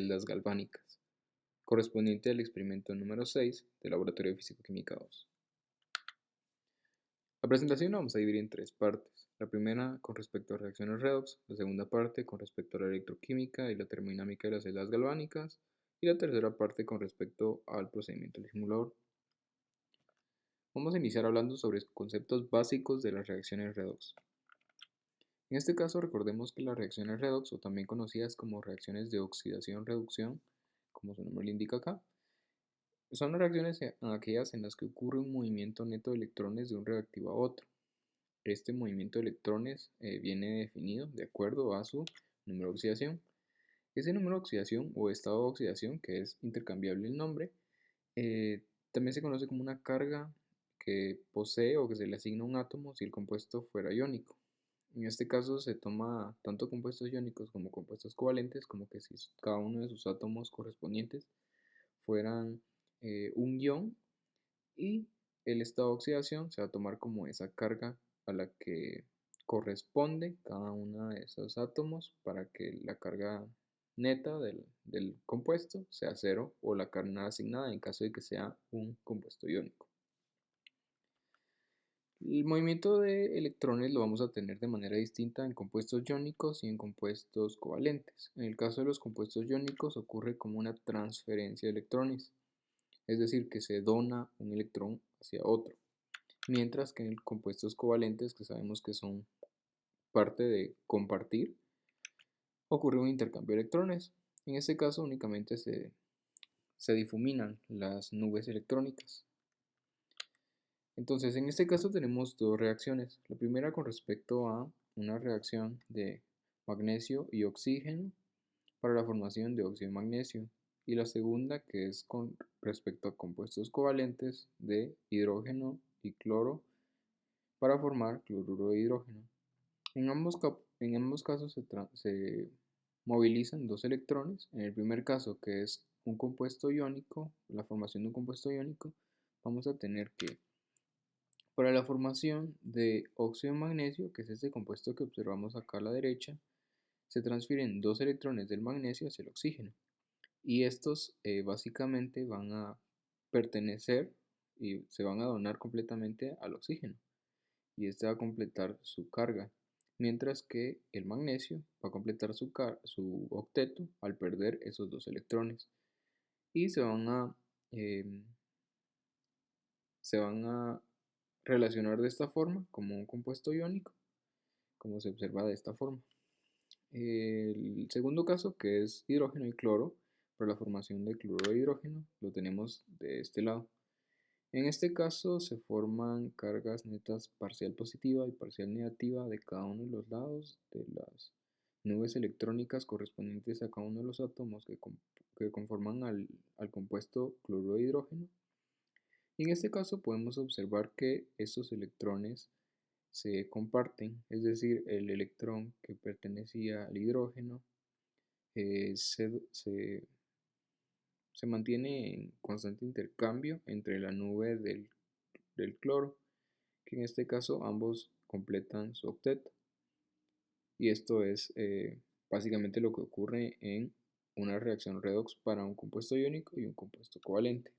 celdas galvánicas, correspondiente al experimento número 6 del Laboratorio de Físico-Química 2. La presentación la vamos a dividir en tres partes. La primera con respecto a reacciones redox, la segunda parte con respecto a la electroquímica y la termodinámica de las celdas galvánicas, y la tercera parte con respecto al procedimiento del simulador. Vamos a iniciar hablando sobre conceptos básicos de las reacciones redox. En este caso recordemos que las reacciones redox, o también conocidas como reacciones de oxidación-reducción, como su nombre lo indica acá, son reacciones aquellas en las que ocurre un movimiento neto de electrones de un reactivo a otro. Este movimiento de electrones viene definido de acuerdo a su número de oxidación. Ese número de oxidación o estado de oxidación, que es intercambiable el nombre, también se conoce como una carga que posee o que se le asigna a un átomo si el compuesto fuera iónico. En este caso se toma tanto compuestos iónicos como compuestos covalentes, como que si cada uno de sus átomos correspondientes fueran un ion, y el estado de oxidación se va a tomar como esa carga a la que corresponde cada uno de esos átomos para que la carga neta del compuesto sea cero, o la carga asignada en caso de que sea un compuesto iónico. El movimiento de electrones lo vamos a tener de manera distinta en compuestos iónicos y en compuestos covalentes. En el caso de los compuestos iónicos ocurre como una transferencia de electrones, es decir, que se dona un electrón hacia otro, mientras que en compuestos covalentes, que sabemos que son parte de compartir, ocurre un intercambio de electrones. En este caso únicamente se difuminan las nubes electrónicas. Entonces, en este caso tenemos dos reacciones. La primera con respecto a una reacción de magnesio y oxígeno para la formación de óxido de magnesio, y la segunda que es con respecto a compuestos covalentes de hidrógeno y cloro para formar cloruro de hidrógeno. En ambos casos se movilizan dos electrones. En el primer caso, que es un compuesto iónico, la formación de un compuesto iónico, vamos a tener que para la formación de óxido de magnesio, que es este compuesto que observamos acá a la derecha, se transfieren dos electrones del magnesio hacia el oxígeno, y estos básicamente van a pertenecer y se van a donar completamente al oxígeno, y este va a completar su carga, mientras que el magnesio va a completar su octeto al perder esos dos electrones, y eh, se van a relacionar de esta forma como un compuesto iónico, como se observa de esta forma. El segundo caso, que es hidrógeno y cloro, para la formación de cloruro de hidrógeno, lo tenemos de este lado. En este caso se forman cargas netas parcial positiva y parcial negativa de cada uno de los lados de las nubes electrónicas correspondientes a cada uno de los átomos que conforman al compuesto cloruro de hidrógeno. Y en este caso podemos observar que estos electrones se comparten, es decir, el electrón que pertenecía al hidrógeno se mantiene en constante intercambio entre la nube del cloro, que en este caso ambos completan su octeto. Y esto es básicamente lo que ocurre en una reacción redox para un compuesto iónico y un compuesto covalente.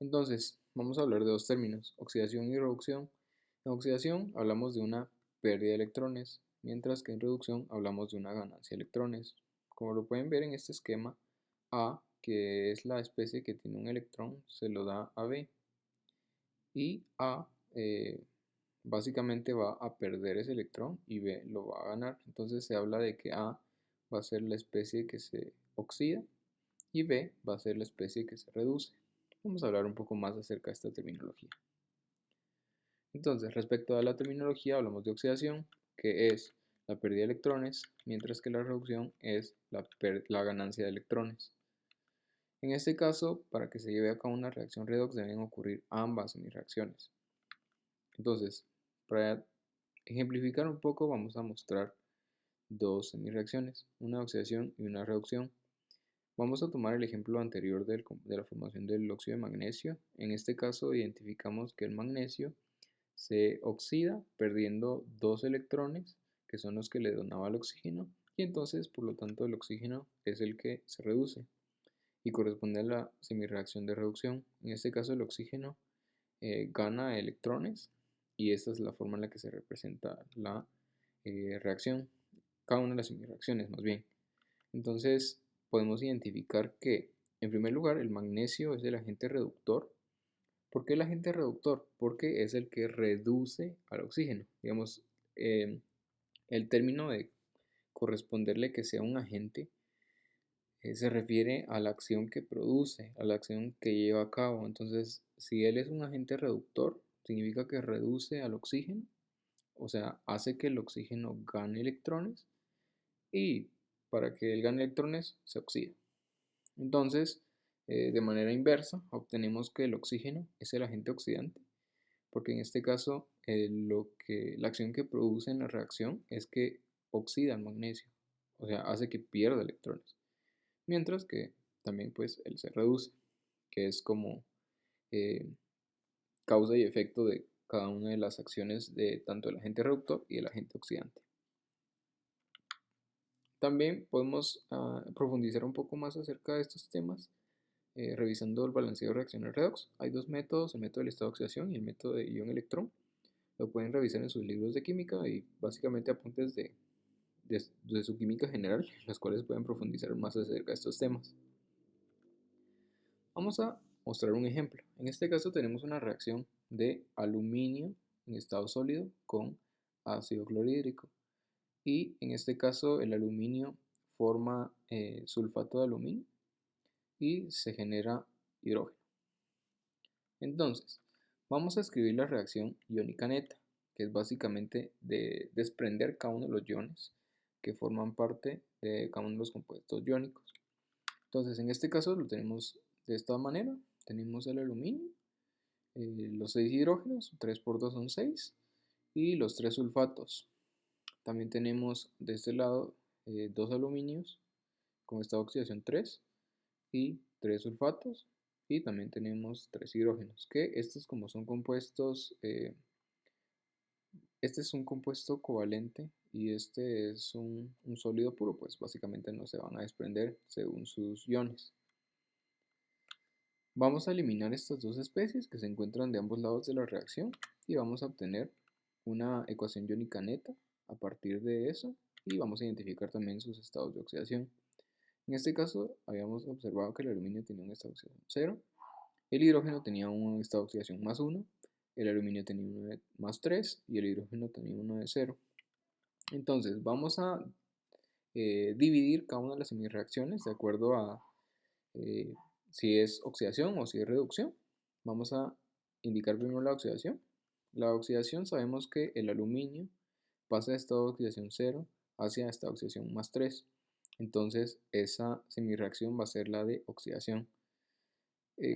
Entonces, vamos a hablar de dos términos, oxidación y reducción. En oxidación hablamos de una pérdida de electrones, mientras que en reducción hablamos de una ganancia de electrones. Como lo pueden ver en este esquema, A, que es la especie que tiene un electrón, se lo da a B, y A básicamente va a perder ese electrón y B lo va a ganar. Entonces se habla de que A va a ser la especie que se oxida y B va a ser la especie que se reduce. Vamos a hablar un poco más acerca de esta terminología. Entonces, respecto a la terminología, hablamos de oxidación, que es la pérdida de electrones, mientras que la reducción es la ganancia de electrones. En este caso, para que se lleve a cabo una reacción redox deben ocurrir ambas semireacciones. Entonces, para ejemplificar un poco, vamos a mostrar dos semireacciones, una oxidación y una reducción. Vamos a tomar el ejemplo anterior de la formación del óxido de magnesio. En este caso identificamos que el magnesio se oxida perdiendo dos electrones, que son los que le donaba el oxígeno, y entonces por lo tanto el oxígeno es el que se reduce y corresponde a la semirreacción de reducción. En este caso el oxígeno gana electrones y esta es la forma en la que se representa la reacción, cada una de las semirreacciones más bien. Entonces podemos identificar que en primer lugar el magnesio es el agente reductor. ¿Por qué el agente reductor? Porque es el que reduce al oxígeno. Digamos, el término de corresponderle que sea un agente se refiere a la acción que produce, a la acción que lleva a cabo. Entonces, si él es un agente reductor, significa que reduce al oxígeno, o sea, hace que el oxígeno gane electrones y para que él gane electrones se oxida. Entonces, de manera inversa, obtenemos que el oxígeno es el agente oxidante, porque en este caso la acción que produce en la reacción es que oxida el magnesio, o sea, hace que pierda electrones. Mientras que también pues él se reduce, que es como eh, causa y efecto de cada una de las acciones de tanto el agente reductor y el agente oxidante. También podemos profundizar un poco más acerca de estos temas revisando el balanceo de reacciones redox. Hay dos métodos, el método del estado de oxidación y el método de ion-electrón. Lo pueden revisar en sus libros de química y básicamente apuntes de su química general, los cuales pueden profundizar más acerca de estos temas. Vamos a mostrar un ejemplo. En este caso tenemos una reacción de aluminio en estado sólido con ácido clorhídrico. Y en este caso el aluminio forma sulfato de aluminio y se genera hidrógeno. Entonces, vamos a escribir la reacción iónica neta, que es básicamente de desprender cada uno de los iones que forman parte de cada uno de los compuestos iónicos. Entonces, en este caso lo tenemos de esta manera. Tenemos el aluminio, los 6 hidrógenos, 3 por 2 son 6, y los 3 sulfatos. También tenemos de este lado 2 aluminios con esta oxidación 3 y 3 sulfatos. Y también tenemos 3 hidrógenos, que estos como son compuestos, este es un compuesto covalente y este es un sólido puro, pues básicamente no se van a desprender según sus iones. Vamos a eliminar estas dos especies que se encuentran de ambos lados de la reacción y vamos a obtener una ecuación iónica neta a partir de eso y vamos a identificar también sus estados de oxidación. En este caso habíamos observado que el aluminio tenía un estado de oxidación 0, el hidrógeno tenía un estado de oxidación más 1, el aluminio tenía uno de más 3 y el hidrógeno tenía uno de 0. Entonces vamos a dividir cada una de las semireacciones de acuerdo a si es oxidación o si es reducción. Vamos a indicar primero la oxidación. La oxidación sabemos que el aluminio pasa de estado de oxidación 0 hacia estado de oxidación más 3. Entonces esa semireacción va a ser la de oxidación.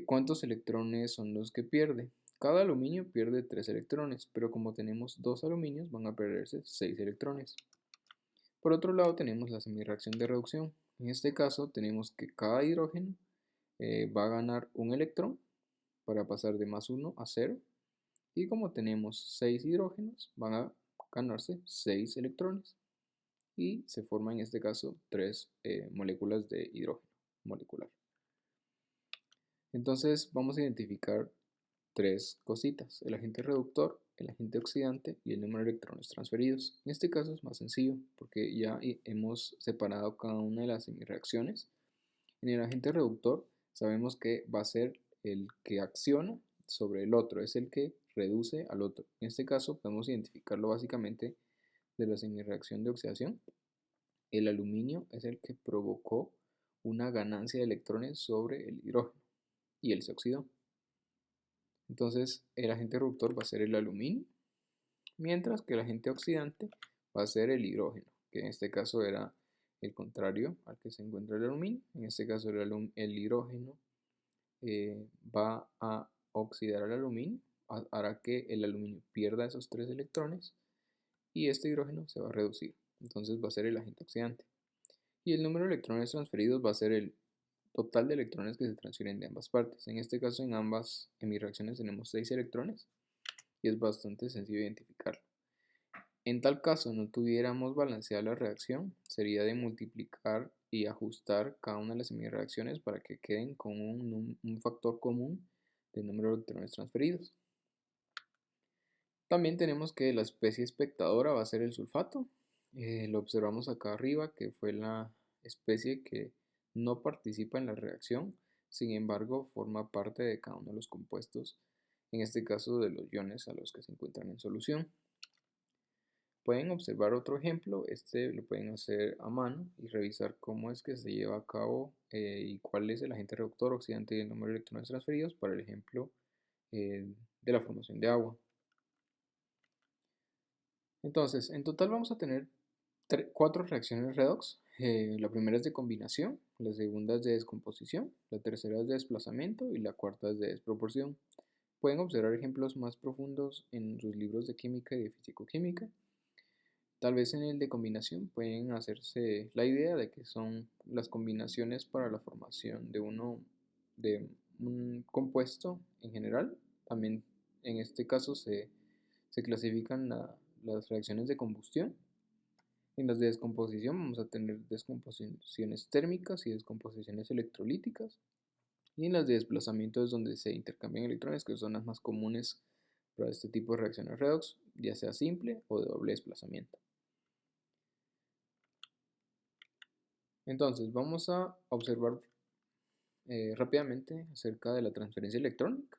¿Cuántos electrones son los que pierde? Cada aluminio pierde 3 electrones, pero como tenemos 2 aluminios van a perderse 6 electrones. Por otro lado tenemos la semireacción de reducción. En este caso tenemos que cada hidrógeno va a ganar un electrón para pasar de más 1 a 0. Y como tenemos 6 hidrógenos, van a ganarse 6 electrones. Y se forman en este caso 3 moléculas de hidrógeno molecular. Entonces vamos a identificar 3 cositas: el agente reductor, el agente oxidante y el número de electrones transferidos. En este caso es más sencillo porque ya hemos separado cada una de las reacciones. En el agente reductor sabemos que va a ser el que acciona sobre el otro, es el que reduce al otro. En este caso podemos identificarlo básicamente de la semireacción de oxidación. El aluminio es el que provocó una ganancia de electrones sobre el hidrógeno y él se oxidó. Entonces el agente reductor va a ser el aluminio, mientras que el agente oxidante va a ser el hidrógeno, que en este caso era el contrario al que se encuentra el aluminio. En este caso el hidrógeno va a oxidar al aluminio, hará que el aluminio pierda esos 3 electrones y este hidrógeno se va a reducir. Entonces va a ser el agente oxidante. Y el número de electrones transferidos va a ser el total de electrones que se transfieren de ambas partes. En este caso en mis reacciones tenemos 6 electrones y es bastante sencillo identificarlo. En tal caso no tuviéramos balanceada la reacción, sería de multiplicar y ajustar cada una de las semireacciones para que queden con un factor común del número de electrones transferidos. También tenemos que la especie espectadora va a ser el sulfato. Lo observamos acá arriba, que fue la especie que no participa en la reacción, sin embargo forma parte de cada uno de los compuestos, en este caso de los iones a los que se encuentran en solución. Pueden observar otro ejemplo, este lo pueden hacer a mano y revisar cómo es que se lleva a cabo y cuál es el agente reductor, oxidante y el número de electrones transferidos para el ejemplo de la formación de agua. Entonces, en total vamos a tener 4 reacciones redox. La primera es de combinación, la segunda es de descomposición, la tercera es de desplazamiento y la cuarta es de desproporción. Pueden observar ejemplos más profundos en sus libros de química y de fisicoquímica. Tal vez en el de combinación pueden hacerse la idea de que son las combinaciones para la formación de un compuesto en general. También en este caso se clasifican las reacciones de combustión. En las de descomposición vamos a tener descomposiciones térmicas y descomposiciones electrolíticas. Y en las de desplazamiento es donde se intercambian electrones, que son las más comunes para este tipo de reacciones redox, ya sea simple o de doble desplazamiento. Entonces vamos a observar rápidamente acerca de la transferencia electrónica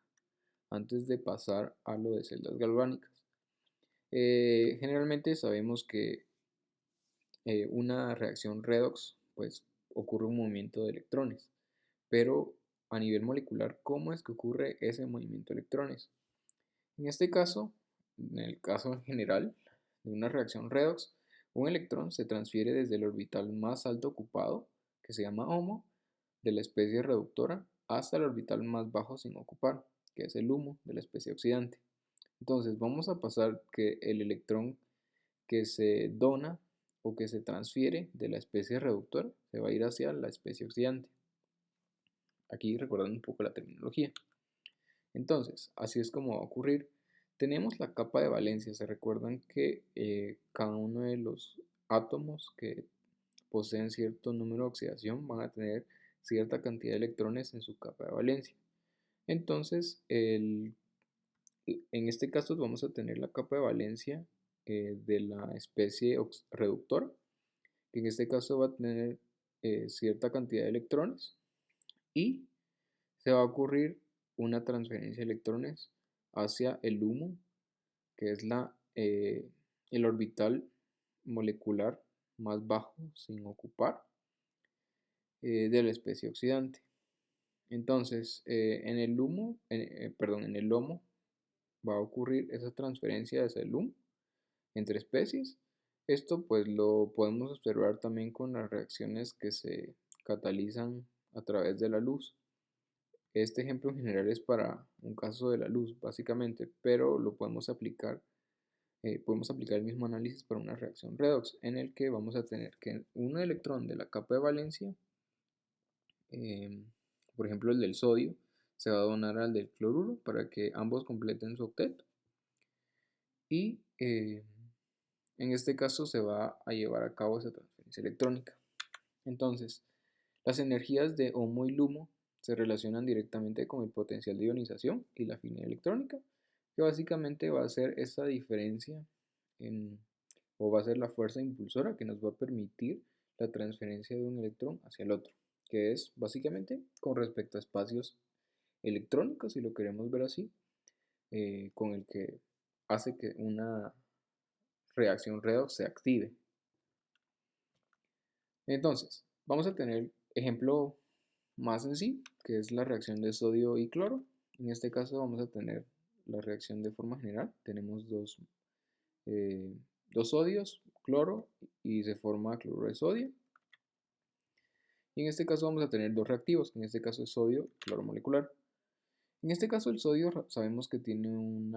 antes de pasar a lo de celdas galvánicas. Generalmente sabemos que una reacción redox pues ocurre un movimiento de electrones, pero a nivel molecular, ¿cómo es que ocurre ese movimiento de electrones? En este caso, en el caso en general de una reacción redox, un electrón se transfiere desde el orbital más alto ocupado, que se llama HOMO, de la especie reductora, hasta el orbital más bajo sin ocupar, que es el HUMO de la especie oxidante. Entonces vamos a pasar que el electrón que se dona o que se transfiere de la especie reductora se va a ir hacia la especie oxidante. Aquí recordando un poco la terminología. Entonces, así es como va a ocurrir. Tenemos la capa de valencia. Se recuerdan que cada uno de los átomos que poseen cierto número de oxidación van a tener cierta cantidad de electrones en su capa de valencia. Entonces, en este caso vamos a tener la capa de valencia de la especie reductora, que en este caso va a tener cierta cantidad de electrones y se va a ocurrir una transferencia de electrones hacia el HUMO, que es el orbital molecular más bajo sin ocupar de la especie oxidante. Entonces, en el LUMO, en el LOMO va a ocurrir esa transferencia hacia el LUMO entre especies. Esto pues lo podemos observar también con las reacciones que se catalizan a través de la luz. Este ejemplo en general es para un caso de la luz, básicamente, pero lo podemos aplicar el mismo análisis para una reacción redox, en el que vamos a tener que un electrón de la capa de valencia, por ejemplo el del sodio, se va a donar al del cloruro para que ambos completen su octeto. Y en este caso se va a llevar a cabo esa transferencia electrónica. Entonces, las energías de HOMO y LUMO se relacionan directamente con el potencial de ionización y la afinidad electrónica, que básicamente va a ser esa diferencia o va a ser la fuerza impulsora que nos va a permitir la transferencia de un electrón hacia el otro, que es básicamente con respecto a espacios electrónicos, si lo queremos ver así, con el que hace que una reacción redox se active. Entonces, vamos a tener ejemplo más sencillo, que es la reacción de sodio y cloro. En este caso vamos a tener la reacción de forma general. Tenemos dos sodios, cloro, y se forma cloruro de sodio. Y en este caso vamos a tener dos reactivos, que en este caso es sodio y cloro molecular. En este caso el sodio sabemos que tiene un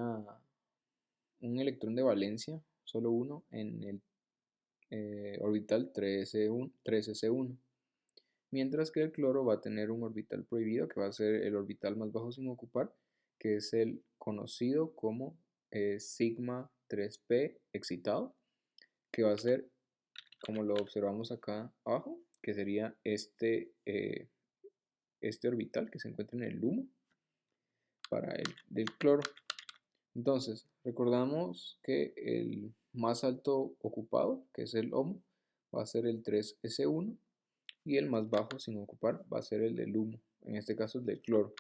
electrón de valencia, solo uno, en el orbital 13C1. Mientras que el cloro va a tener un orbital prohibido, que va a ser el orbital más bajo sin ocupar, que es el conocido como sigma 3p excitado. que va a ser como lo observamos acá abajo, que sería este orbital que se encuentra en el LUMO para el del cloro. Entonces, recordamos que el más alto ocupado, que es el HOMO, va a ser el 3s1 y el más bajo sin ocupar va a ser el del LUMO, en este caso el del cloro.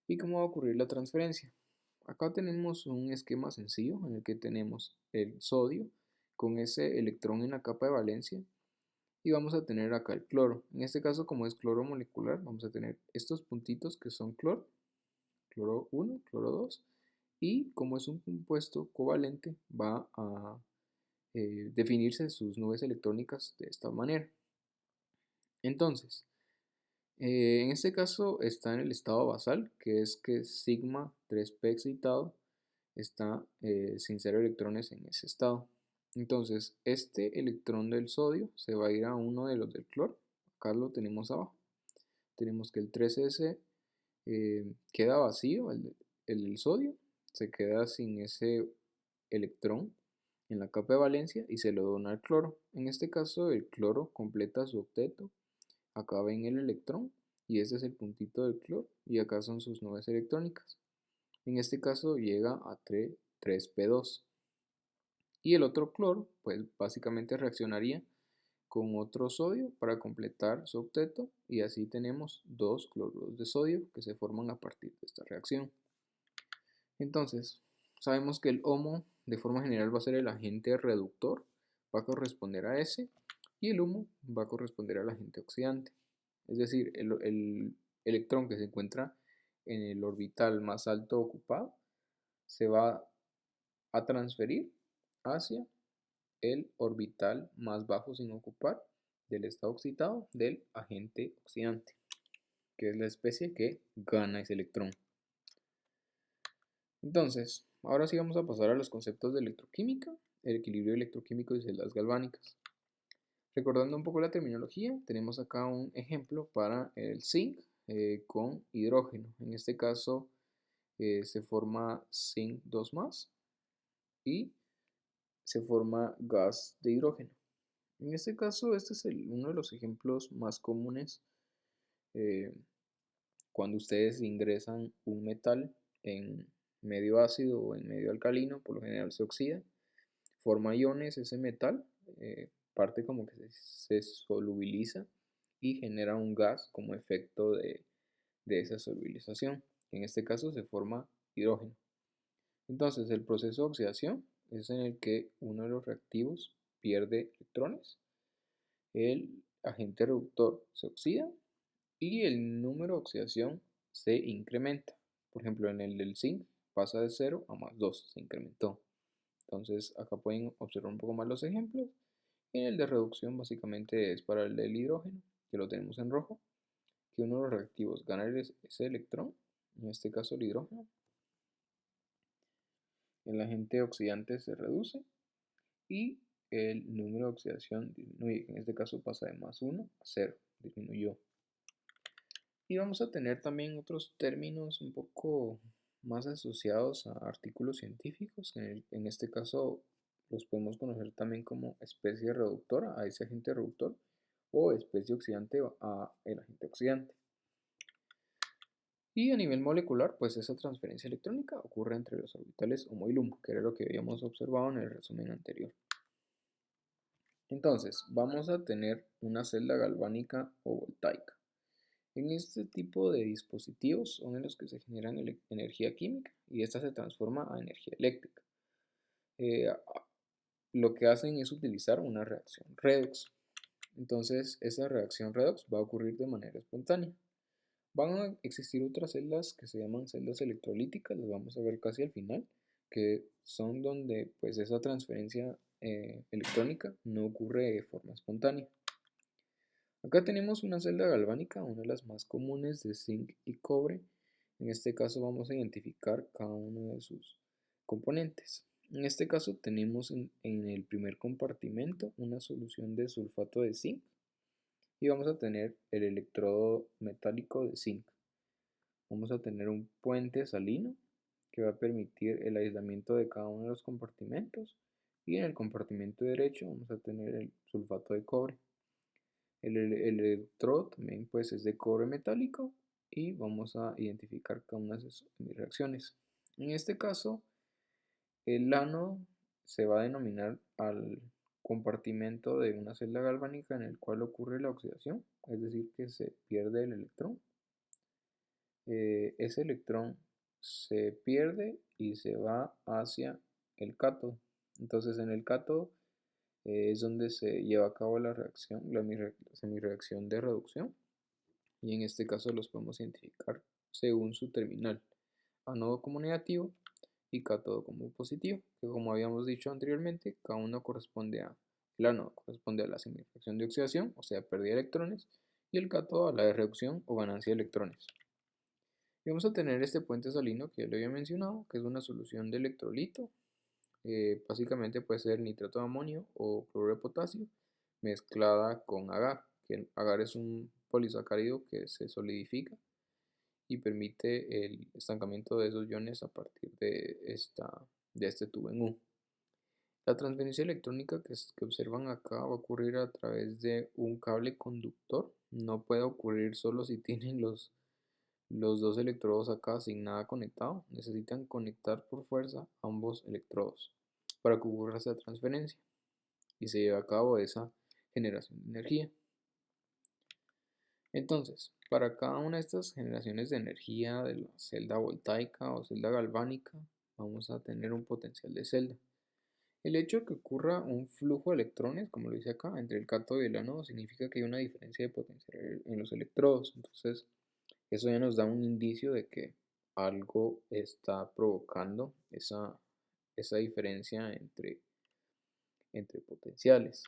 ¿Y cómo va a ocurrir la transferencia? Acá tenemos un esquema sencillo en el que tenemos el sodio con ese electrón en la capa de valencia y vamos a tener acá el cloro. En este caso, como es cloro molecular, vamos a tener estos puntitos que son cloro, cloro 1, cloro 2, y como es un compuesto covalente, va a definirse sus nubes electrónicas de esta manera. Entonces, en este caso está en el estado basal, que es que sigma 3p excitado está sin cero electrones en ese estado. Entonces, este electrón del sodio se va a ir a uno de los del cloro. Acá lo tenemos abajo. Tenemos que el 3s queda vacío, el del sodio, se queda sin ese electrón en la capa de valencia y se lo dona al cloro. En este caso, el cloro completa su octeto. Acá ven el electrón y este es el puntito del cloro y acá son sus nubes electrónicas. En este caso llega a 3p2. Y el otro cloro, pues básicamente reaccionaría con otro sodio para completar su octeto y así tenemos dos cloruros de sodio que se forman a partir de esta reacción. Entonces, sabemos que el HOMO de forma general va a ser el agente reductor, va a corresponder a ese, y el HUMO va a corresponder al agente oxidante. Es decir, el electrón que se encuentra en el orbital más alto ocupado se va a transferir hacia el orbital más bajo sin ocupar del estado excitado del agente oxidante, que es la especie que gana ese electrón. Entonces, ahora sí vamos a pasar a los conceptos de electroquímica, el equilibrio electroquímico y celdas galvánicas. Recordando un poco la terminología, tenemos acá un ejemplo para el zinc con hidrógeno. En este caso se forma zinc 2 más y se forma gas de hidrógeno. En este caso, este es uno de los ejemplos más comunes eh, cuando ustedes ingresan un metal en medio ácido o en medio alcalino, por lo general se oxida, forma iones ese metal, parte como que se solubiliza y genera un gas como efecto de esa solubilización. En este caso se forma hidrógeno. Entonces el proceso de oxidación es en el que uno de los reactivos pierde electrones, el agente reductor se oxida y el número de oxidación se incrementa. Por ejemplo, en el del zinc pasa de 0 a más 2, se incrementó. Entonces acá pueden observar un poco más los ejemplos. Y en el de reducción básicamente es para el del hidrógeno, que lo tenemos en rojo, que uno de los reactivos gana ese electrón, en este caso el hidrógeno. El agente oxidante se reduce y el número de oxidación disminuye, en este caso pasa de más 1 a 0, disminuyó. Y vamos a tener también otros términos un poco más asociados a artículos científicos, en este caso los podemos conocer también como especie reductora a ese agente reductor o especie oxidante a el agente oxidante. Y a nivel molecular, pues esa transferencia electrónica ocurre entre los orbitales HOMO y LUMO, que era lo que habíamos observado en el resumen anterior. Entonces, vamos a tener una celda galvánica o voltaica. En este tipo de dispositivos son en los que se generan energía química y esta se transforma a energía eléctrica. Lo que hacen es utilizar una reacción redox. Entonces, esa reacción redox va a ocurrir de manera espontánea. Van a existir otras celdas que se llaman celdas electrolíticas, las vamos a ver casi al final, que son donde pues esa transferencia electrónica no ocurre de forma espontánea. Acá tenemos una celda galvánica, una de las más comunes de zinc y cobre. En este caso vamos a identificar cada uno de sus componentes. En este caso tenemos en el primer compartimento una solución de sulfato de zinc y vamos a tener el electrodo metálico de zinc. Vamos a tener un puente salino que va a permitir el aislamiento de cada uno de los compartimentos Y en el compartimento derecho vamos a tener el sulfato de cobre. El electrodo también pues es de cobre metálico y vamos a identificar cada una de sus reacciones. En este caso, el ánodo se va a denominar al compartimento de una celda galvánica en el cual ocurre la oxidación, es decir, que se pierde el electrón. Ese electrón se pierde y se va hacia el cátodo. Entonces en el cátodo es donde se lleva a cabo la reacción, la semireacción de reducción, y en este caso los podemos identificar según su terminal, ánodo como negativo y cátodo como positivo, que como habíamos dicho anteriormente, cada uno corresponde a, el ánodo corresponde a la semireacción de oxidación, o sea, pérdida de electrones, y el cátodo a la de reducción o ganancia de electrones. Y vamos a tener este puente salino que ya lo había mencionado, que es una solución de electrolito. Básicamente puede ser nitrato de amonio o cloruro de potasio mezclada con agar, que el agar es un polisacárido que se solidifica y permite el estancamiento de esos iones a partir de este tubo en U. La transferencia electrónica que observan acá va a ocurrir a través de un cable conductor. No puede ocurrir solo si tienen los dos electrodos acá sin nada conectado. Necesitan conectar por fuerza ambos electrodos para que ocurra esa transferencia y se lleve a cabo esa generación de energía. Entonces, para cada una de estas generaciones de energía de la celda voltaica o celda galvánica, vamos a tener un potencial de celda. El hecho de que ocurra un flujo de electrones, como lo dice acá, entre el cátodo y el ánodo, significa que hay una diferencia de potencial en los electrodos. Entonces, eso ya nos da un indicio de que algo está provocando esa diferencia entre potenciales.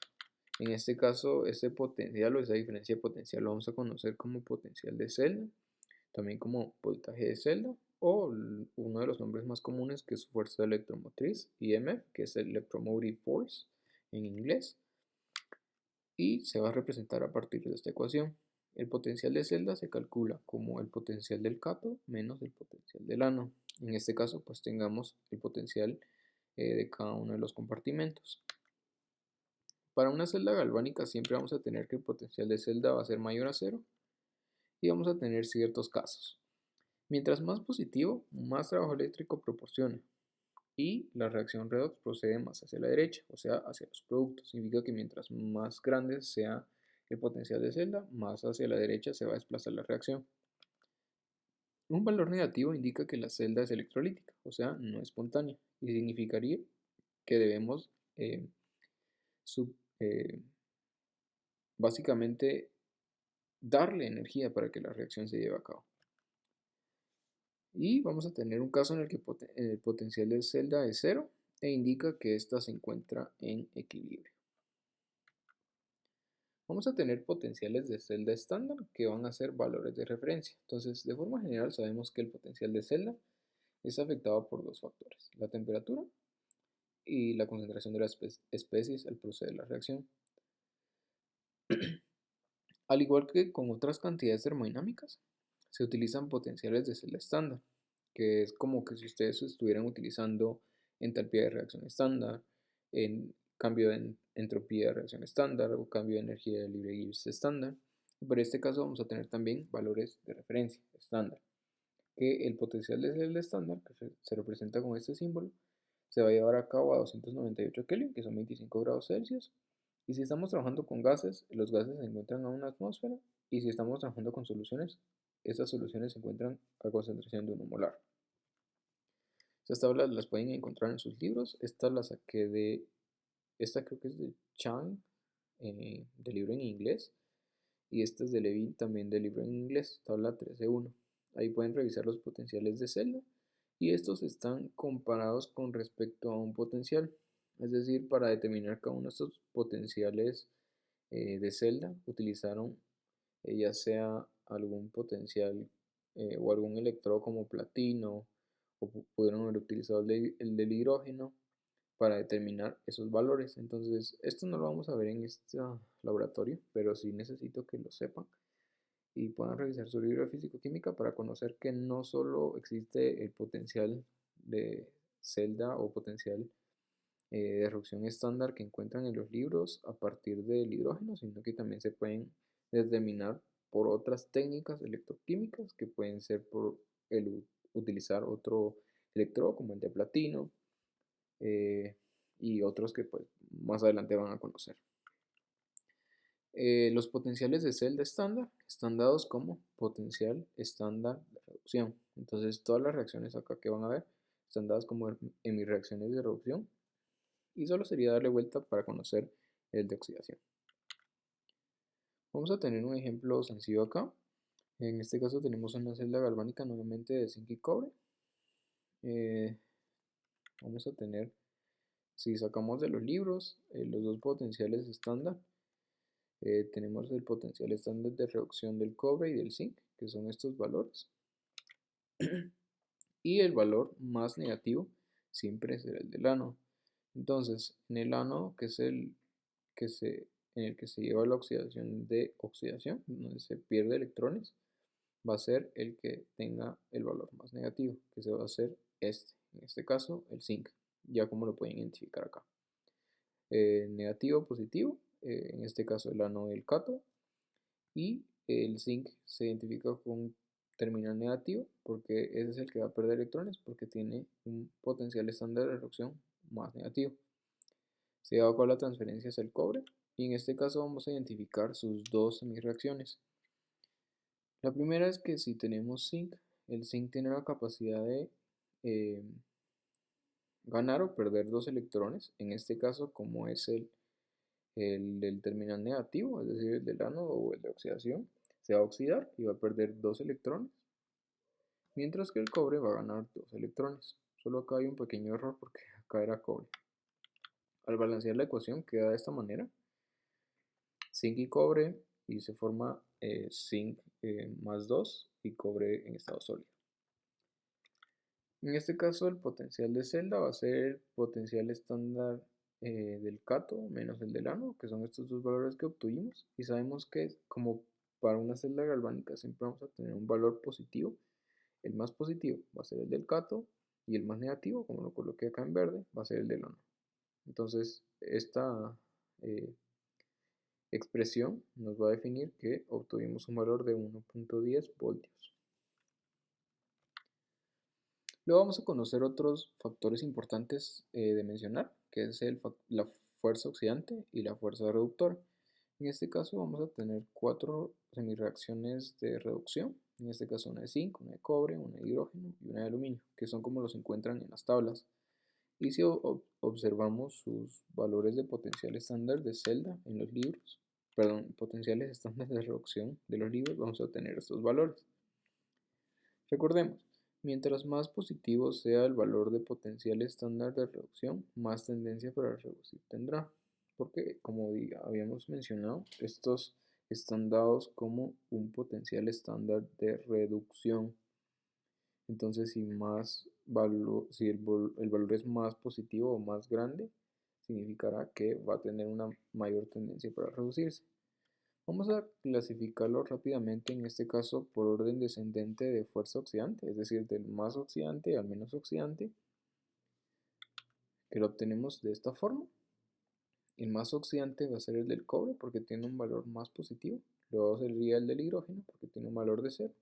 En este caso, este potencial o esa diferencia de potencial lo vamos a conocer como potencial de celda, también como voltaje de celda, o uno de los nombres más comunes que es fuerza electromotriz, EMF, que es Electromotive Force en inglés, y se va a representar a partir de esta ecuación. El potencial de celda se calcula como el potencial del cátodo menos el potencial del ánodo. En este caso, pues tengamos el potencial de cada uno de los compartimentos. Para una celda galvánica siempre vamos a tener que el potencial de celda va a ser mayor a cero y vamos a tener ciertos casos. Mientras más positivo, más trabajo eléctrico proporciona y la reacción redox procede más hacia la derecha, o sea, hacia los productos. Significa que mientras más grande sea el potencial de celda, más hacia la derecha se va a desplazar la reacción. Un valor negativo indica que la celda es electrolítica, o sea, no espontánea, y significaría que debemos sub, eh, básicamente darle energía para que la reacción se lleve a cabo. Y vamos a tener un caso en el que el potencial de celda es cero e indica que ésta se encuentra en equilibrio. Vamos a tener potenciales de celda estándar que van a ser valores de referencia. Entonces, de forma general sabemos que el potencial de celda es afectado por dos factores, la temperatura y la concentración de las especies al proceder la reacción. Al igual que con otras cantidades termodinámicas, se utilizan potenciales de celda estándar, que es como que si ustedes estuvieran utilizando entalpía de reacción estándar, en cambio de entropía de reacción estándar o cambio de energía de libre Gibbs estándar. Por este caso vamos a tener también valores de referencia estándar, que el potencial de celda estándar, que se representa con este símbolo, se va a llevar a cabo a 298 Kelvin, que son 25 grados Celsius. Y si estamos trabajando con gases, los gases se encuentran a una atmósfera. Y si estamos trabajando con soluciones, estas soluciones se encuentran a concentración de 1 molar. Estas tablas las pueden encontrar en sus libros. Esta la saqué esta creo que es de Chang, del libro en inglés. Y esta es de Levin, también del libro en inglés, tabla 13.1. Ahí pueden revisar los potenciales de celda y estos están comparados con respecto a un potencial. Es decir, para determinar cada uno de estos potenciales de celda utilizaron ya sea algún potencial o algún electrodo como platino o pudieron haber utilizado el del hidrógeno para determinar esos valores. Entonces, esto no lo vamos a ver en este laboratorio, pero sí necesito que lo sepan y puedan revisar su libro de físico-química para conocer que no solo existe el potencial de celda o potencial de reducción estándar que encuentran en los libros a partir del hidrógeno, sino que también se pueden determinar por otras técnicas electroquímicas que pueden ser por el utilizar otro electrodo como el de platino, y otros que pues más adelante van a conocer. Los potenciales de celda estándar están dados como potencial estándar de reducción. Entonces todas las reacciones acá que van a ver están dadas como en mis reacciones de reducción, y solo sería darle vuelta para conocer el de oxidación. Vamos a tener un ejemplo sencillo acá. En este caso tenemos una celda galvánica nuevamente de zinc y cobre. Vamos a tener, si sacamos de los libros los dos potenciales estándar, tenemos el potencial estándar de reducción del cobre y del zinc, que son estos valores. Y el valor más negativo siempre será el del ánodo. Entonces, en el ánodo, que es en el que se lleva la oxidación de oxidación, donde se pierde electrones, va a ser el que tenga el valor más negativo, que se va a hacer en este caso el zinc, ya como lo pueden identificar acá. Negativo, positivo, en este caso el ánodo y el cátodo, y el zinc se identifica con terminal negativo porque ese es el que va a perder electrones porque tiene un potencial estándar de reducción más negativo. Se lleva a cabo la transferencia hacia el cobre, y en este caso vamos a identificar sus dos semireacciones. La primera es que si tenemos zinc, el zinc tiene la capacidad de ganar o perder dos electrones. En este caso, como es el del terminal negativo, es decir, el del ánodo o el de oxidación, se va a oxidar y va a perder dos electrones, mientras que el cobre va a ganar dos electrones. Solo acá hay un pequeño error porque acá era cobre. Al balancear la ecuación queda de esta manera: zinc y cobre, y se forma zinc más 2 y cobre en estado sólido. En este caso el potencial de celda va a ser el potencial estándar del cátodo menos el del ánodo, que son estos dos valores que obtuvimos, y sabemos que como para una celda galvánica siempre vamos a tener un valor positivo. El más positivo va a ser el del cátodo y el más negativo, como lo coloqué acá en verde, va a ser el del ánodo. Entonces esta expresión nos va a definir que obtuvimos un valor de 1.10 voltios. Luego vamos a conocer otros factores importantes de mencionar, que es la fuerza oxidante y la fuerza reductora. En este caso vamos a tener 4 semireacciones de reducción, en este caso una de zinc, una de cobre, una de hidrógeno y una de aluminio, que son como los encuentran en las tablas. Y si observamos sus valores de potencial estándar de celda en los libros, perdón, potenciales estándar de reducción de los libros, vamos a obtener estos valores. Recordemos, mientras más positivo sea el valor de potencial estándar de reducción, más tendencia para reducir tendrá, porque como habíamos mencionado, estos están dados como un potencial estándar de reducción. Entonces, si el valor es más positivo o más grande, significará que va a tener una mayor tendencia para reducirse. Vamos a clasificarlo rápidamente, en este caso por orden descendente de fuerza oxidante, es decir, del más oxidante al menos oxidante, que lo obtenemos de esta forma. El más oxidante va a ser el del cobre porque tiene un valor más positivo, luego sería el del hidrógeno porque tiene un valor de 0,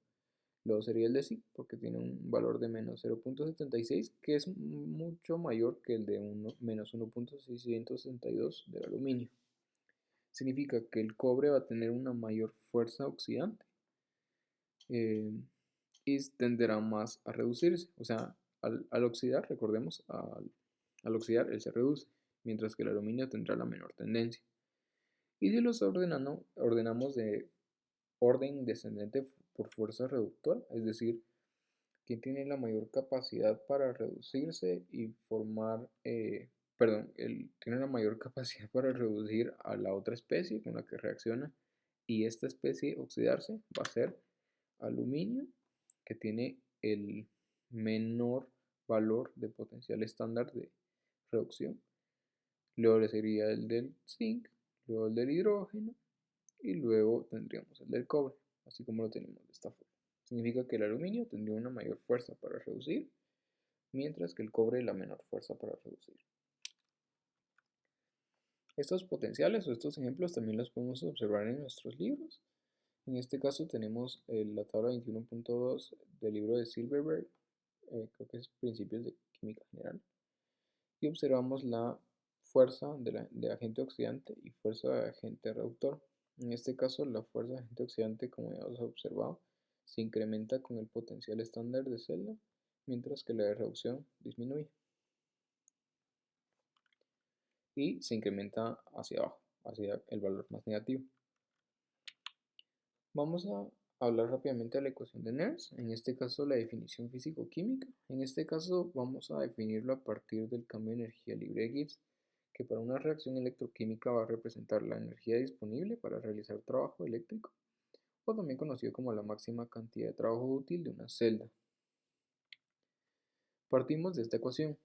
luego sería el de zinc porque tiene un valor de menos 0.76, que es mucho mayor que el de menos 1.662 del aluminio. Significa que el cobre va a tener una mayor fuerza oxidante y tenderá más a reducirse. O sea, al oxidar, recordemos, al oxidar él se reduce, mientras que el aluminio tendrá la menor tendencia. Y si los ordenamos de orden descendente por fuerza reductora, es decir, quien tiene la mayor capacidad para reducirse y formar, tiene la mayor capacidad para reducir a la otra especie con la que reacciona y esta especie oxidarse, va a ser aluminio, que tiene el menor valor de potencial estándar de reducción. Luego le sería el del zinc, luego el del hidrógeno y luego tendríamos el del cobre, así como lo tenemos de esta forma. Significa que el aluminio tendría una mayor fuerza para reducir, mientras que el cobre la menor fuerza para reducir. Estos potenciales o estos ejemplos también los podemos observar en nuestros libros. En este caso tenemos la tabla 21.2 del libro de Silverberg, creo que es Principios de Química General, y observamos la fuerza de agente oxidante y fuerza de agente reductor. En este caso, la fuerza de agente oxidante, como ya hemos observado, se incrementa con el potencial estándar de celda, mientras que la de reducción disminuye y se incrementa hacia abajo, hacia el valor más negativo. Vamos a hablar rápidamente de la ecuación de Nernst, en este caso la definición físico-química. En este caso vamos a definirlo a partir del cambio de energía libre de Gibbs, que para una reacción electroquímica va a representar la energía disponible para realizar trabajo eléctrico, o también conocido como la máxima cantidad de trabajo útil de una celda. Partimos de esta ecuación.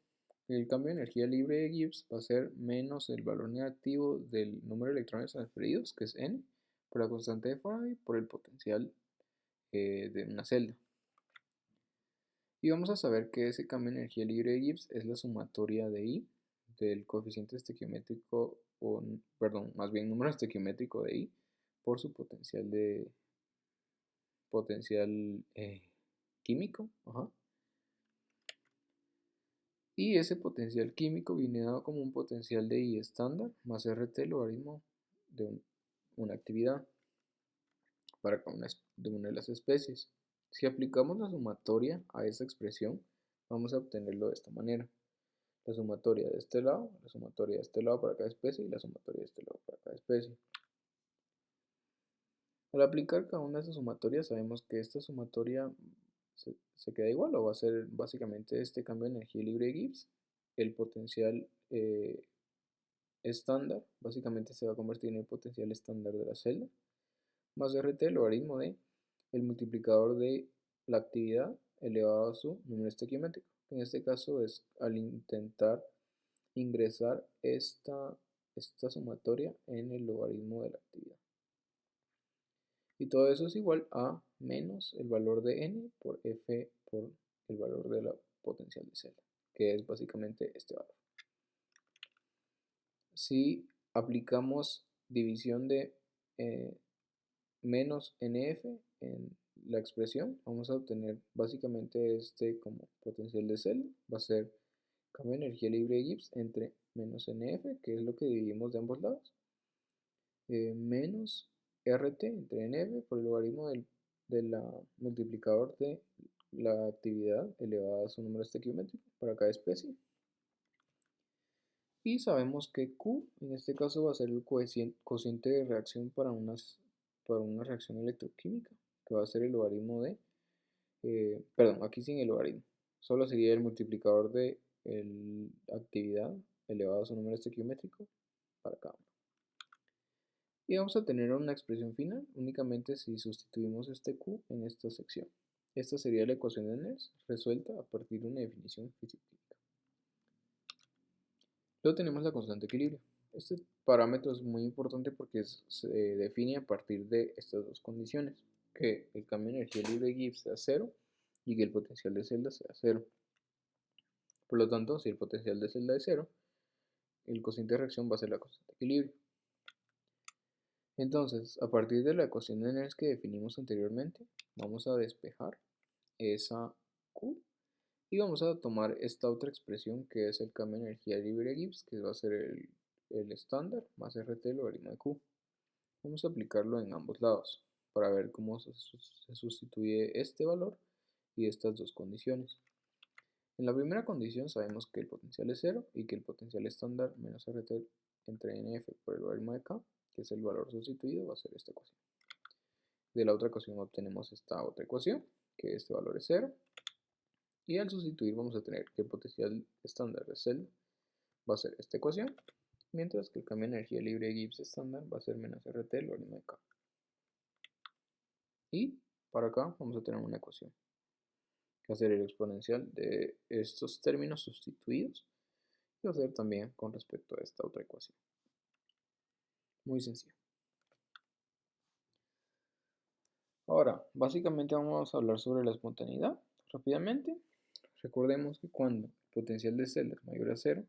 El cambio de energía libre de Gibbs va a ser menos el valor negativo del número de electrones transferidos, que es n, por la constante de Faraday, por el potencial de una celda. Y vamos a saber que ese cambio de energía libre de Gibbs es la sumatoria de I del coeficiente estequiométrico, más bien número estequiométrico de I por su potencial químico. Y ese potencial químico viene dado como un potencial de I estándar más RT logaritmo de una actividad para cada una de las especies. Si aplicamos la sumatoria a esa expresión, vamos a obtenerlo de esta manera. La sumatoria de este lado, la sumatoria de este lado para cada especie y la sumatoria de este lado para cada especie. Al aplicar cada una de esas sumatorias, sabemos que esta sumatoria se queda igual, o va a ser básicamente este cambio de energía libre de Gibbs. El potencial estándar básicamente se va a convertir en el potencial estándar de la celda, más RT, logaritmo de el multiplicador de la actividad elevado a su número estequiométrico. En este caso es al intentar ingresar esta sumatoria en el logaritmo de la actividad. Y todo eso es igual a menos el valor de n por f por el valor de la potencial de celda, que es básicamente este valor. Si aplicamos división de menos nf en la expresión, vamos a obtener básicamente este como potencial de celda. Va a ser cambio de energía libre de Gibbs entre menos nf, que es lo que dividimos de ambos lados, menos RT entre NF por el logaritmo del multiplicador de la actividad elevada a su número estequiométrico para cada especie. Y sabemos que Q en este caso va a ser el cociente de reacción para una reacción electroquímica, que va a ser el logaritmo de, aquí sin el logaritmo, solo sería el multiplicador de la actividad elevado a su número estequiométrico para cada uno. Y vamos a tener una expresión final únicamente si sustituimos este Q en esta sección. Esta sería la ecuación de Nernst resuelta a partir de una definición físico-química. Luego tenemos la constante de equilibrio. Este parámetro es muy importante porque se define a partir de estas dos condiciones, que el cambio de energía libre de Gibbs sea 0 y que el potencial de celda sea 0. Por lo tanto, si el potencial de celda es 0, el cociente de reacción va a ser la constante de equilibrio. Entonces, a partir de la ecuación de Nernst que definimos anteriormente, vamos a despejar esa Q y vamos a tomar esta otra expresión que es el cambio de energía libre de Gibbs, que va a ser el estándar más RT logaritmo de Q. Vamos a aplicarlo en ambos lados para ver cómo se sustituye este valor y estas dos condiciones. En la primera condición sabemos que el potencial es 0 y que el potencial estándar menos RT entre NF por el logaritmo de K, que es el valor sustituido, va a ser esta ecuación. De la otra ecuación obtenemos esta otra ecuación, que este valor es 0. Y al sustituir vamos a tener que el potencial estándar de celda va a ser esta ecuación, mientras que el cambio de energía libre de Gibbs estándar va a ser menos RT logaritmo de K. Y para acá vamos a tener una ecuación, que va a ser el exponencial de estos términos sustituidos, y va a ser también con respecto a esta otra ecuación. Muy sencillo. Ahora, básicamente vamos a hablar sobre la espontaneidad rápidamente. Recordemos que cuando el potencial de celda es mayor a 0,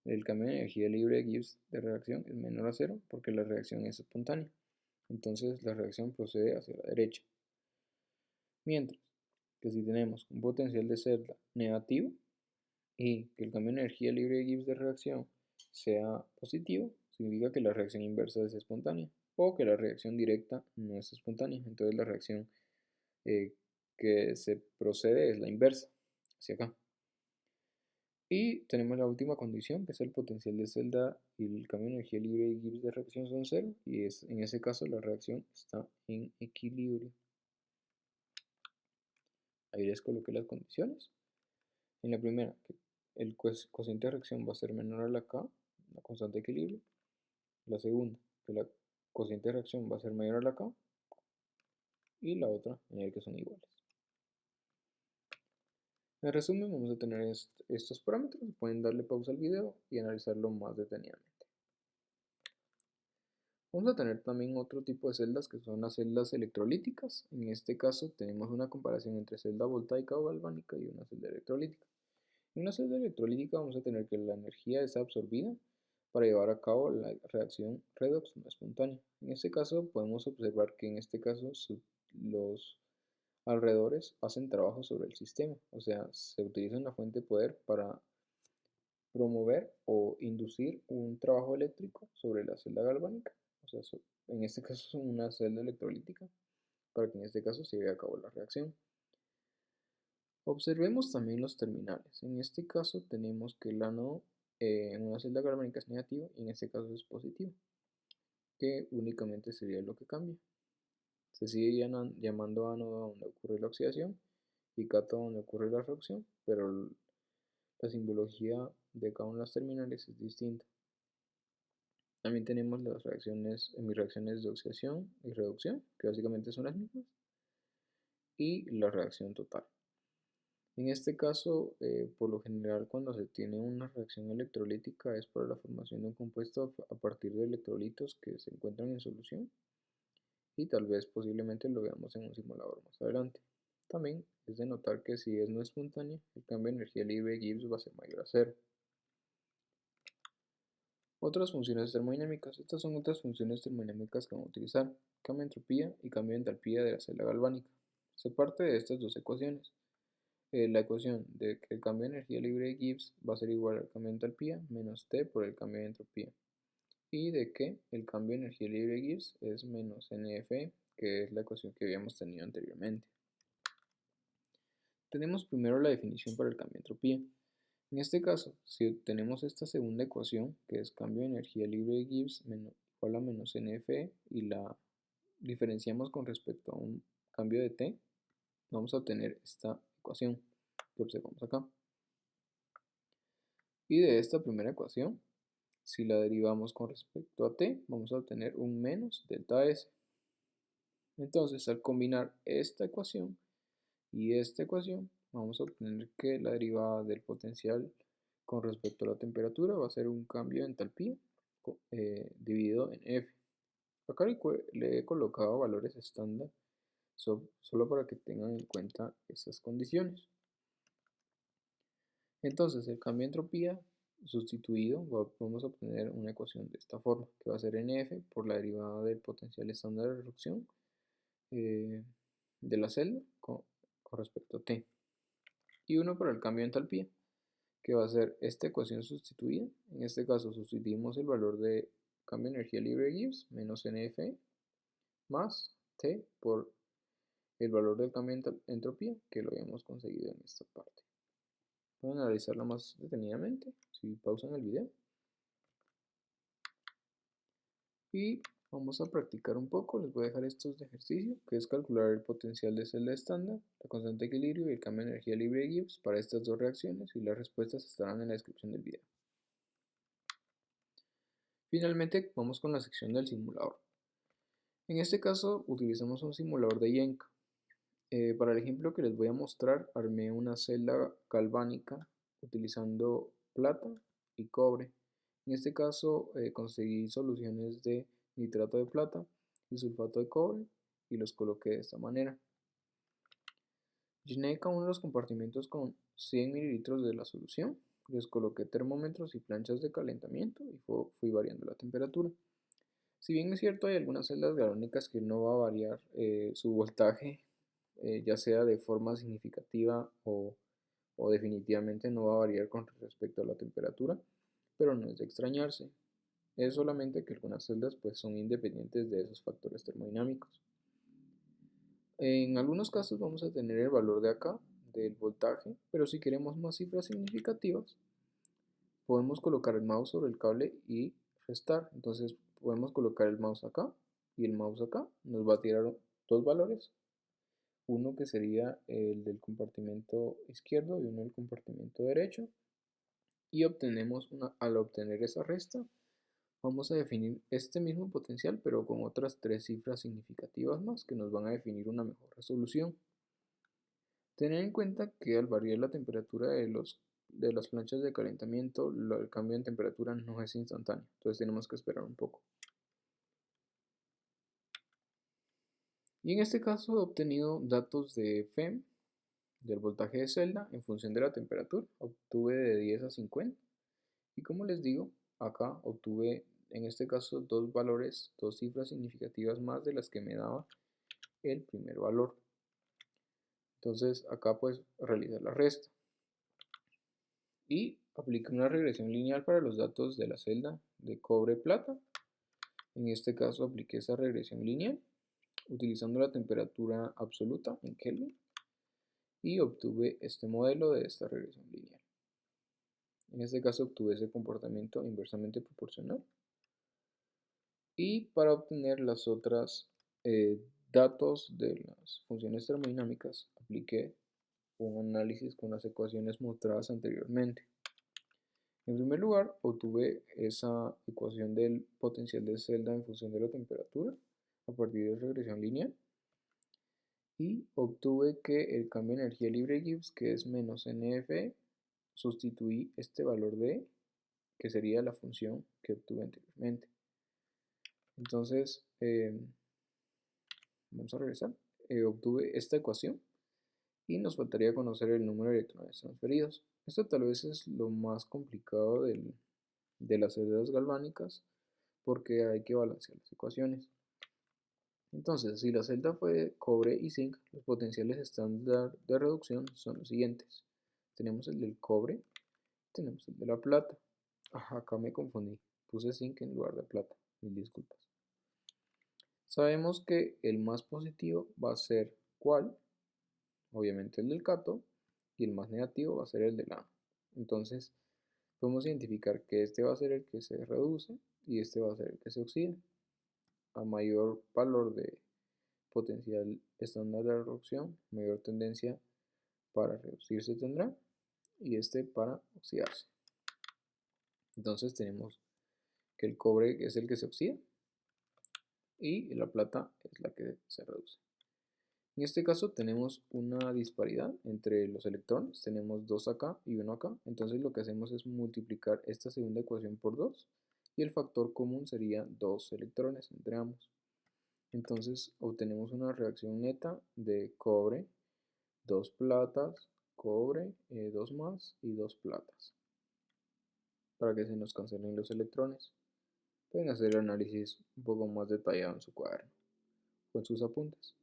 el cambio de energía libre de Gibbs de reacción es menor a cero porque la reacción es espontánea. Entonces la reacción procede hacia la derecha. Mientras que si tenemos un potencial de celda negativo y que el cambio de energía libre de Gibbs de reacción sea positivo, significa que la reacción inversa es espontánea o que la reacción directa no es espontánea. Entonces la reacción que se procede es la inversa, hacia acá. Y tenemos la última condición, que es el potencial de celda y el cambio de energía libre de Gibbs de reacción son cero, y en ese caso la reacción está en equilibrio. Ahí les coloqué las condiciones. En la primera, que el cociente de reacción va a ser menor a la K, la constante de equilibrio. La segunda, que la cociente de reacción va a ser mayor a la K. Y la otra, en el que son iguales. En resumen, vamos a tener estos parámetros. Pueden darle pausa al video y analizarlo más detenidamente. Vamos a tener también otro tipo de celdas que son las celdas electrolíticas. En este caso tenemos una comparación entre celda voltaica o galvánica y una celda electrolítica. En una celda electrolítica vamos a tener que la energía es absorbida para llevar a cabo la reacción redox no espontánea. En este caso podemos observar que en este caso los alrededores hacen trabajo sobre el sistema, o sea, se utiliza una fuente de poder para promover o inducir un trabajo eléctrico sobre la celda galvánica, o sea, en este caso es una celda electrolítica, para que en este caso se lleve a cabo la reacción. Observemos también los terminales. En este caso tenemos que el ánodo en una celda galvánica es negativo y en este caso es positivo, que únicamente sería lo que cambia. Se sigue llamando ánodo donde ocurre la oxidación y cátodo donde ocurre la reacción, pero la simbología de cada una de las terminales es distinta. También tenemos las reacciones, hemirreacciones de oxidación y reducción, que básicamente son las mismas, y la reacción total. En este caso, por lo general, cuando se tiene una reacción electrolítica es para la formación de un compuesto a partir de electrolitos que se encuentran en solución, y tal vez posiblemente lo veamos en un simulador más adelante. También es de notar que si es no espontánea, el cambio de energía libre de Gibbs va a ser mayor a cero. Otras funciones termodinámicas. Estas son otras funciones termodinámicas que vamos a utilizar: cambio de entropía y cambio de entalpía de la celda galvánica. Se parte de estas dos ecuaciones. La ecuación de que el cambio de energía libre de Gibbs va a ser igual al cambio de entalpía menos T por el cambio de entropía. Y de que el cambio de energía libre de Gibbs es menos NFE, que es la ecuación que habíamos tenido anteriormente. Tenemos primero la definición para el cambio de entropía. En este caso, si obtenemos esta segunda ecuación, que es cambio de energía libre de Gibbs igual a menos NFE, y la diferenciamos con respecto a un cambio de T, vamos a obtener esta ecuación que observamos acá. Y de esta primera ecuación, si la derivamos con respecto a T, vamos a obtener un menos delta S. Entonces, al combinar esta ecuación y esta ecuación, vamos a obtener que la derivada del potencial con respecto a la temperatura va a ser un cambio de entalpía dividido en F. Acá le he colocado valores estándar solo para que tengan en cuenta esas condiciones. Entonces, el cambio de entropía sustituido, vamos a obtener una ecuación de esta forma, que va a ser NF por la derivada del potencial estándar de reducción de la celda con respecto a T. Y uno para el cambio de entalpía, que va a ser esta ecuación sustituida. En este caso sustituimos el valor de cambio de energía libre de Gibbs menos NF más T por el valor del cambio de entropía que lo habíamos conseguido en esta parte. Pueden analizarlo más detenidamente si pausan el video. Y vamos a practicar un poco. Les voy a dejar estos de ejercicio, que es calcular el potencial de celda estándar, la constante de equilibrio y el cambio de energía libre de Gibbs para estas dos reacciones, y las respuestas estarán en la descripción del video. Finalmente, vamos con la sección del simulador. En este caso, utilizamos un simulador de Yenka. Para el ejemplo que les voy a mostrar, armé una celda galvánica utilizando plata y cobre. En este caso, conseguí soluciones de nitrato de plata y sulfato de cobre y los coloqué de esta manera. Llené cada uno de los compartimentos con 100 ml de la solución les coloqué termómetros y planchas de calentamiento y fui variando la temperatura. Si bien es cierto, hay algunas celdas galvánicas que no va a variar su voltaje, ya sea de forma significativa o definitivamente no va a variar con respecto a la temperatura, pero no es de extrañarse. Es solamente que algunas celdas pues, son independientes de esos factores termodinámicos. En algunos casos vamos a tener el valor de acá, del voltaje, pero si queremos más cifras significativas, podemos colocar el mouse sobre el cable y restar. Entonces podemos colocar el mouse acá y el mouse acá. Nos va a tirar dos valores. Uno que sería el del compartimento izquierdo y uno del compartimento derecho. Y obtenemos al obtener esa resta, vamos a definir este mismo potencial, pero con otras tres cifras significativas más que nos van a definir una mejor resolución. Tener en cuenta que al variar la temperatura de las planchas de calentamiento, el cambio en temperatura no es instantáneo, entonces tenemos que esperar un poco. Y en este caso he obtenido datos de FEM, del voltaje de celda, en función de la temperatura. Obtuve de 10 a 50. Y como les digo, acá obtuve en este caso dos valores, dos cifras significativas más de las que me daba el primer valor. Entonces acá pues realizar la resta. Y apliqué una regresión lineal para los datos de la celda de cobre-plata. En este caso apliqué esa regresión lineal utilizando la temperatura absoluta en Kelvin y obtuve este modelo de esta regresión lineal. En este caso obtuve ese comportamiento inversamente proporcional. Y para obtener las otras datos de las funciones termodinámicas apliqué un análisis con las ecuaciones mostradas anteriormente. En primer lugar, obtuve esa ecuación del potencial de celda en función de la temperatura a partir de regresión lineal y obtuve que el cambio de energía libre de Gibbs, que es menos NFE, sustituí este valor de E, que sería la función que obtuve anteriormente. Entonces, vamos a regresar. Obtuve esta ecuación y nos faltaría conocer el número de electrones transferidos. Esto tal vez es lo más complicado de las celdas galvánicas porque hay que balancear las ecuaciones. Entonces, si la celda fue de cobre y zinc, los potenciales estándar de reducción son los siguientes. Tenemos el del cobre, tenemos el de la plata. Acá me confundí, puse zinc en lugar de plata, mil disculpas. Sabemos que el más positivo va a ser ¿cuál? Obviamente el del cátodo, y el más negativo va a ser el del ánodo. Entonces, podemos identificar que este va a ser el que se reduce y este va a ser el que se oxida. A mayor valor de potencial estándar de reducción, mayor tendencia para reducirse tendrá y este para oxidarse. Entonces tenemos que el cobre es el que se oxida y la plata es la que se reduce. En este caso tenemos una disparidad entre los electrones, tenemos 2 acá y 1 acá, entonces lo que hacemos es multiplicar esta segunda ecuación por 2 y el factor común sería 2 electrones entre ambos. Entonces obtenemos una reacción neta de cobre, 2 platas, cobre, 2 más y 2 platas, para que se nos cancelen los electrones. Pueden hacer el análisis un poco más detallado en su cuaderno o en sus apuntes.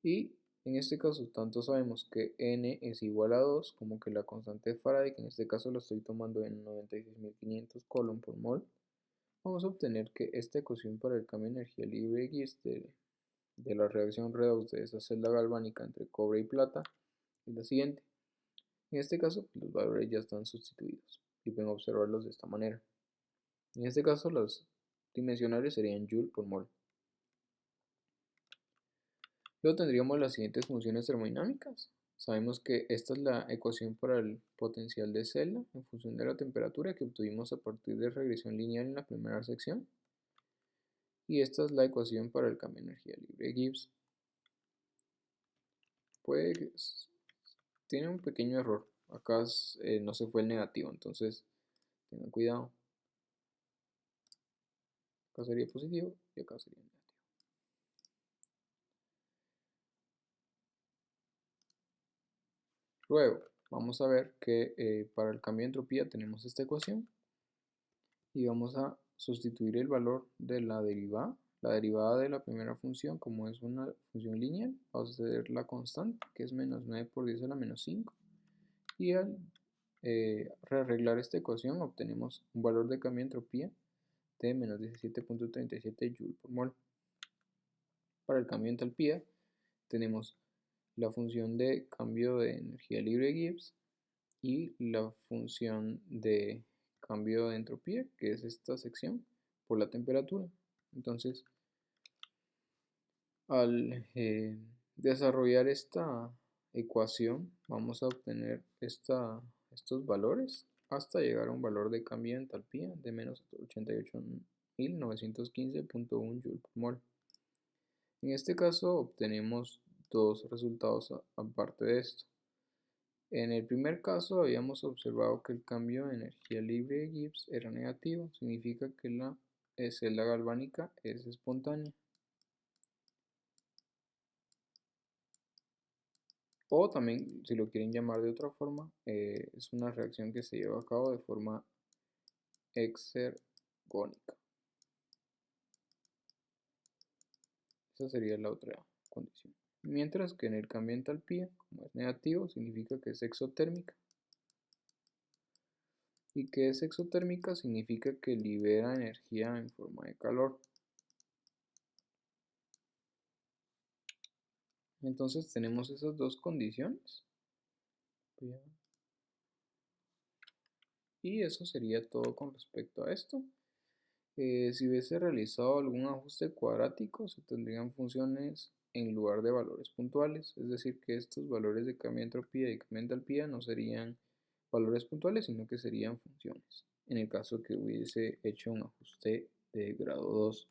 Y en este caso, tanto sabemos que n es igual a 2 como que la constante de Faraday, que en este caso lo estoy tomando en 96.500 coulomb por mol, vamos a obtener que esta ecuación para el cambio de energía libre de Gibbs de la reacción redox de esa celda galvánica entre cobre y plata es la siguiente. En este caso, los valores ya están sustituidos y pueden observarlos de esta manera. En este caso, los dimensionales serían joule por mol. Luego tendríamos las siguientes funciones termodinámicas. Sabemos que esta es la ecuación para el potencial de celda en función de la temperatura que obtuvimos a partir de regresión lineal en la primera sección. Y esta es la ecuación para el cambio de energía libre de Gibbs. Tiene un pequeño error. Acá no se fue el negativo, entonces tengan cuidado. Acá sería positivo y acá sería negativo. Luego, vamos a ver que para el cambio de entropía tenemos esta ecuación y vamos a sustituir el valor de la derivada de la primera función, como es una función lineal, vamos a hacer la constante, que es menos 9 por 10 a la menos 5, y al rearreglar esta ecuación obtenemos un valor de cambio de entropía de menos 17.37 Joule por mol. Para el cambio de entalpía tenemos la función de cambio de energía libre de Gibbs y la función de cambio de entropía, que es esta sección, por la temperatura. Entonces, al desarrollar esta ecuación, vamos a obtener estos valores hasta llegar a un valor de cambio de entalpía de menos 88.915.1 Joule por mol. En este caso obtenemos dos resultados aparte de esto. En el primer caso habíamos observado que el cambio de energía libre de Gibbs era negativo, significa que la celda galvánica es espontánea. O también, si lo quieren llamar de otra forma, es una reacción que se lleva a cabo de forma exergónica. Esa sería la otra condición. Mientras que en el cambio de entalpía, como es negativo, significa que es exotérmica. ¿Y qué es exotérmica? Significa que libera energía en forma de calor. Entonces tenemos esas dos condiciones. Y eso sería todo con respecto a esto. Si hubiese realizado algún ajuste cuadrático, se tendrían funciones en lugar de valores puntuales, es decir, que estos valores de cambio de entropía y cambio de entalpía no serían valores puntuales, sino que serían funciones, en el caso que hubiese hecho un ajuste de grado 2,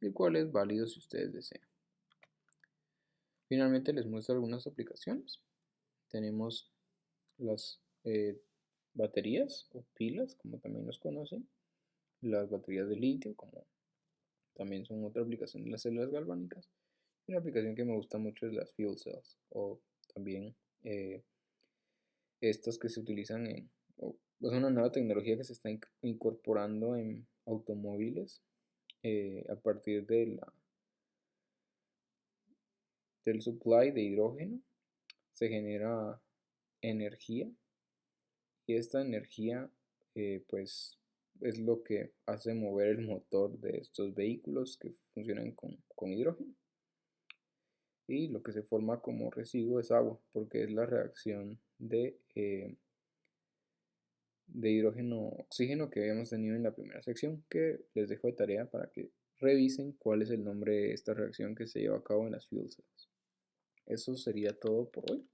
el cual es válido si ustedes desean. Finalmente les muestro algunas aplicaciones. Tenemos las baterías o pilas, como también los conocen, las baterías de litio, como también son otra aplicación de las células galvánicas. Una aplicación que me gusta mucho es las fuel cells, o también estas que se utilizan es una nueva tecnología que se está incorporando en automóviles a partir del supply de hidrógeno. Se genera energía y esta energía pues es lo que hace mover el motor de estos vehículos que funcionan con hidrógeno. Y lo que se forma como residuo es agua, porque es la reacción de hidrógeno-oxígeno que habíamos tenido en la primera sección, que les dejo de tarea para que revisen cuál es el nombre de esta reacción que se lleva a cabo en las fuel cells. Eso sería todo por hoy.